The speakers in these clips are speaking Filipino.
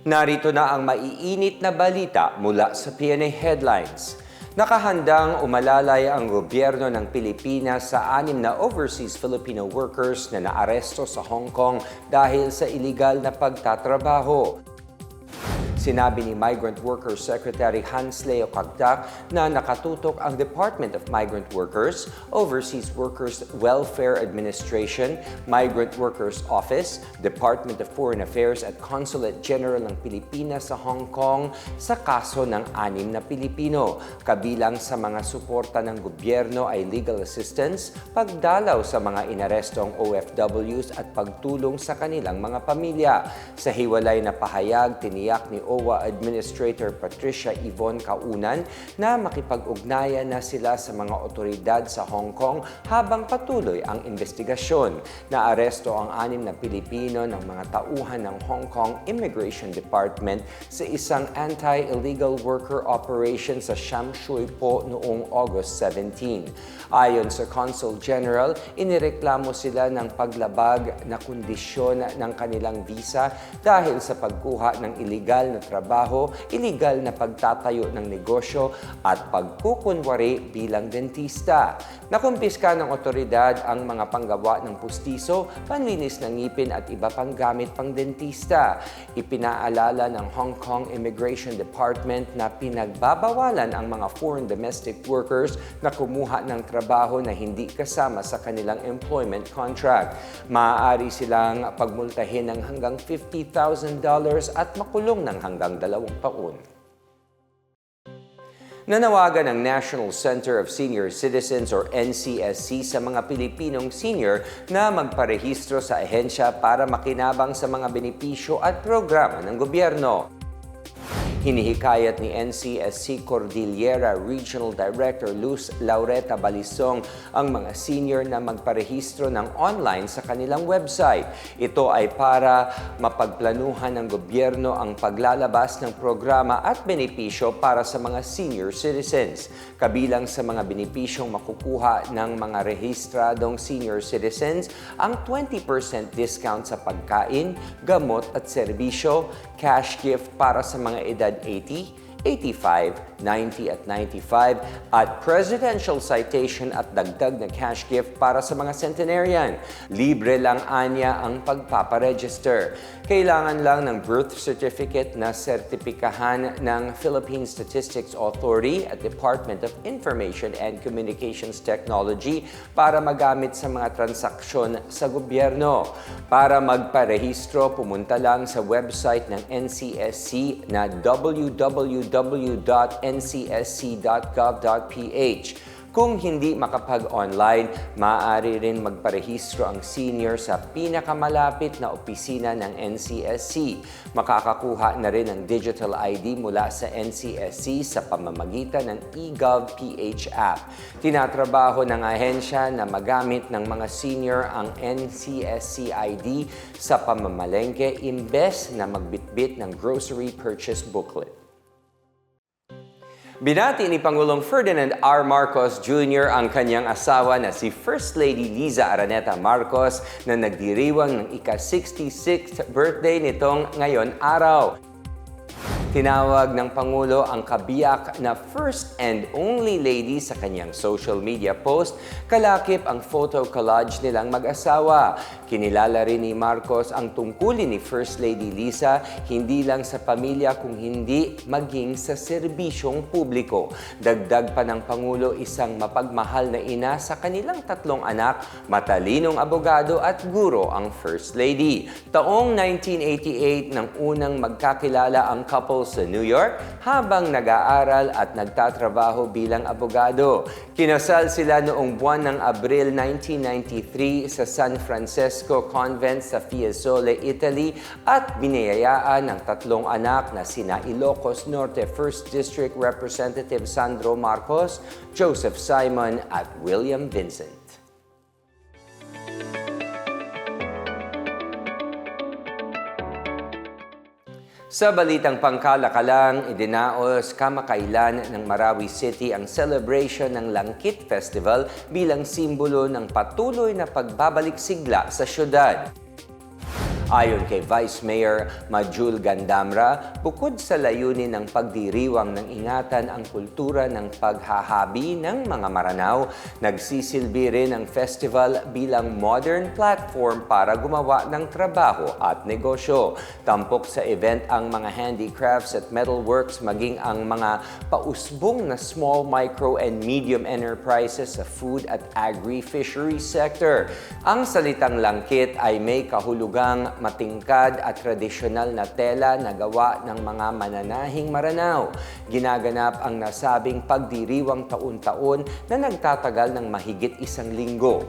Narito na ang maiinit na balita mula sa PNA Headlines. Nakahandang umalalay ang gobyerno ng Pilipinas sa 6 na overseas Filipino workers na naaresto sa Hong Kong dahil sa iligal na pagtatrabaho. Sinabi ni Migrant Workers Secretary Hans Leo Cagtac na nakatutok ang Department of Migrant Workers, Overseas Workers Welfare Administration, Migrant Workers Office, Department of Foreign Affairs at Consulate General ng Pilipinas sa Hong Kong sa kaso ng 6 na Pilipino. Kabilang sa mga suporta ng gobyerno ay legal assistance, pagdalaw sa mga inarestong OFWs at pagtulong sa kanilang mga pamilya. Sa hiwalay na pahayag, tiniyak ni OWA Administrator Patricia Yvonne Kaunan na makipag-ugnayan na sila sa mga otoridad sa Hong Kong habang patuloy ang investigasyon. Naaresto ang 6 na Pilipino ng mga tauhan ng Hong Kong Immigration Department sa isang anti-illegal worker operation sa Sham Shui Po noong August 17. Ayon sa Consul General, inireklamo sila ng paglabag na kondisyon ng kanilang visa dahil sa pagkuha ng iligal na trabaho, iligal na pagtatayo ng negosyo at pagkukunwari bilang dentista. Nakumpiska ng otoridad ang mga panggawa ng pustiso, panlinis ng ngipin at iba pang gamit pang dentista. Ipinaalala ng Hong Kong Immigration Department na pinagbabawalan ang mga foreign domestic workers na kumuha ng trabaho na hindi kasama sa kanilang employment contract. Maaari silang pagmultahin ng hanggang $50,000 at makulong ng hanggang 2 taon. Nanawagan ang National Center of Senior Citizens or NCSC sa mga Pilipinong senior na magparehistro sa ahensya para makinabang sa mga benepisyo at programa ng gobyerno. Hinihikayat ni NCSC Cordillera Regional Director Luz Laureta Balisong ang mga senior na magparehistro ng online sa kanilang website. Ito ay para mapagplanuhan ng gobyerno ang paglalabas ng programa at benepisyo para sa mga senior citizens. Kabilang sa mga benepisyong makukuha ng mga rehistradong senior citizens ang 20% discount sa pagkain, gamot at serbisyo, cash gift para sa mga edad 80, 85, 90 at 95 at presidential citation at dagdag na cash gift para sa mga centenarian. Libre lang anya ang pagpaparegister. Kailangan lang ng birth certificate na sertipikahan ng Philippine Statistics Authority at Department of Information and Communications Technology para magamit sa mga transaksyon sa gobyerno. Para magparehistro, pumunta lang sa website ng NCSC na www.ncsc.gov.ph. Kung hindi makapag-online, maaari rin magparehistro ang senior sa pinakamalapit na opisina ng NCSC. Makakakuha na rin ng digital ID mula sa NCSC sa pamamagitan ng eGov.ph app. Tinatrabaho ng ahensya na magamit ng mga senior ang NCSC ID sa pamamalengke imbes na magbitbit ng grocery purchase booklet. Binati ni Pangulong Ferdinand R. Marcos Jr. ang kanyang asawa na si First Lady Liza Araneta Marcos na nagdiriwang ng ika-66th birthday nitong ngayon araw. Tinawag ng Pangulo ang kabiyak na first and only lady sa kanyang social media post, kalakip ang photo collage nilang mag-asawa. Kinilala rin ni Marcos ang tungkulin ni First Lady Liza hindi lang sa pamilya kung hindi maging sa serbisyong publiko. Dagdag pa ng Pangulo isang mapagmahal na ina sa kanilang 3 anak, matalinong abogado at guro ang First Lady. Taong 1988 nang unang magkakilala ang couple sa New York habang nag-aaral at nagtatrabaho bilang abogado. Kinasal sila noong buwan ng Abril 1993 sa San Francisco Convent sa Fiesole, Italy at biniyayaan ng 3 anak na sina Ilocos Norte 1st District Representative Sandro Marcos, Joseph Simon at William Vincent. Sa balitang pangkalakalang, idinaos kamakailan ng Marawi City ang celebration ng Langkit Festival bilang simbolo ng patuloy na pagbabalik sigla sa syudad. Ayon kay Vice Mayor Majul Gandamra, bukod sa layunin ng pagdiriwang ng ingatan ang kultura ng paghahabi ng mga Maranao, nagsisilbi rin ang festival bilang modern platform para gumawa ng trabaho at negosyo. Tampok sa event ang mga handicrafts at metalworks maging ang mga pausbong na small, micro, and medium enterprises sa food at agri-fishery sector. Ang salitang langkit ay may kahulugang matingkad at tradisyonal na tela na gawa ng mga mananahing Maranao. Ginaganap ang nasabing pagdiriwang taon-taon na nagtatagal ng mahigit 1 linggo.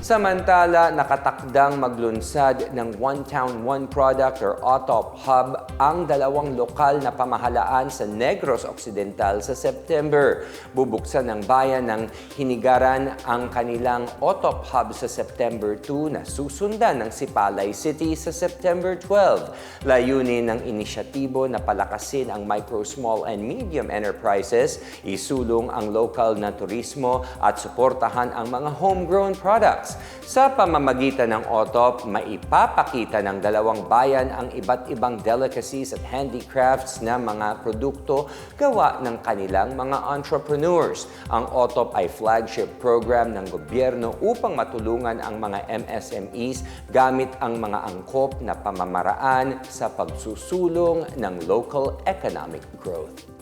Samantala, nakatakdang maglunsad ng One Town, One Product or OTOP Hub ang 2 lokal na pamahalaan sa Negros Occidental sa September. Bubuksan ng bayan ng Hinigaran ang kanilang OTOP Hub sa September 2 na susundan ng Sipalay City sa September 12. Layunin ng inisyatibo na palakasin ang micro, small, and medium enterprises, isulong ang local na turismo at suportahan ang mga homegrown products. Sa pamamagitan ng OTOP, maipapakita ng 2 bayan ang iba't ibang delicacies at handicrafts na mga produkto gawa ng kanilang mga entrepreneurs. Ang OTOP ay flagship program ng gobyerno upang matulungan ang mga MSMEs gamit ang mga angkop na pamamaraan sa pagsusulong ng local economic growth.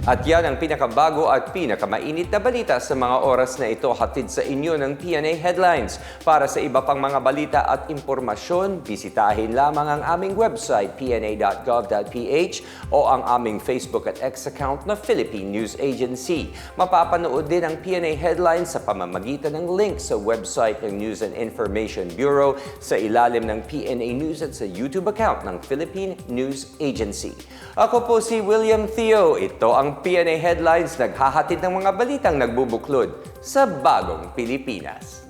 At yan ang pinakabago at pinakamainit na balita sa mga oras na ito, hatid sa inyo ng PNA Headlines. Para sa iba pang mga balita at impormasyon, bisitahin lamang ang aming website pna.gov.ph o ang aming Facebook at X account na Philippine News Agency. Mapapanood din ang PNA Headlines sa pamamagitan ng link sa website ng News and Information Bureau, sa ilalim ng PNA News at sa YouTube account ng Philippine News Agency. Ako po si William Theo. Ito ang PNA Headlines, naghahatid ng mga balitang nagbubuklod sa bagong Pilipinas.